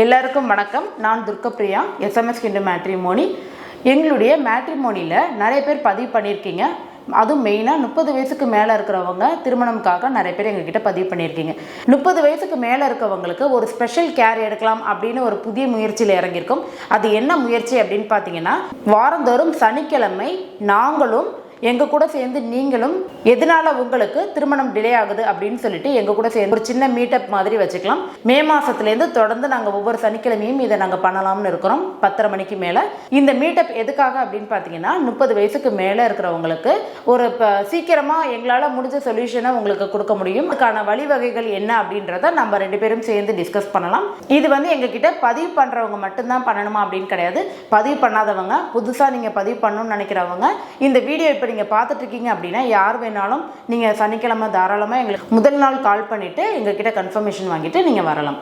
எல்லாருக்கும் வணக்கம். நான் துர்கப்பிரியா, எஸ்எம்எஸ் கிண்டு மேட்ரிமோனி. எங்களுடைய மேட்ரிமோனியில் நிறைய பேர் பதிவு பண்ணியிருக்கீங்க. அதுவும் மெயினாக 30 வயசுக்கு மேலே இருக்கிறவங்க திருமணம்காக நிறைய பேர் எங்ககிட்ட பதிவு பண்ணியிருக்கீங்க. 30 வயசுக்கு மேலே இருக்கவங்களுக்கு ஒரு ஸ்பெஷல் கேர் எடுக்கலாம் அப்படின்னு ஒரு புதிய முயற்சியில் இறங்கியிருக்கோம். அது என்ன முயற்சி அப்படின்னு பார்த்தீங்கன்னா, வாரந்தோறும் சனிக்கிழமை நாங்களும் எங்கள் கூட சேர்ந்து நீங்களும் எதனால உங்களுக்கு திருமணம் டிலே ஆகுது அப்படின்னு சொல்லிட்டு எங்கள் கூட சேர்ந்து ஒரு சின்ன மீட்டப் மாதிரி வச்சுக்கலாம். மே மாதத்துலேருந்து தொடர்ந்து நாங்கள் ஒவ்வொரு சனிக்கிழமையும் இதை நாங்கள் பண்ணலாம்னு இருக்கிறோம் 10:30 மணிக்கு மேலே. இந்த மீட்டப் எதுக்காக அப்படின்னு பார்த்தீங்கன்னா, 30 வயசுக்கு மேலே இருக்கிறவங்களுக்கு ஒரு சீக்கிரமாக எங்களால் முடிஞ்ச சொல்யூஷனை உங்களுக்கு கொடுக்க முடியும். அதுக்கான வழிவகைகள் என்ன அப்படின்றத நம்ம 2 பேரும் சேர்ந்து டிஸ்கஸ் பண்ணலாம். இது எங்ககிட்ட பதிவு பண்ணுறவங்க மட்டும்தான் பண்ணணுமா அப்படின்னு கிடையாது. பதிவு பண்ணாதவங்க, புதுசாக நீங்கள் பதிவு பண்ணணும்னு நினைக்கிறவங்க, இந்த வீடியோ இப்போ நீங்கள் பார்த்துட்டு இருக்கீங்க அப்படின்னா யார் வேணாலும் நீங்கள் சனிக்கிழமை தாராளமாக எங்களுக்கு முதல் நாள் கால் பண்ணிவிட்டு எங்ககிட்ட கன்ஃபர்மேஷன் வாங்கிட்டு நீங்கள் வரலாம்.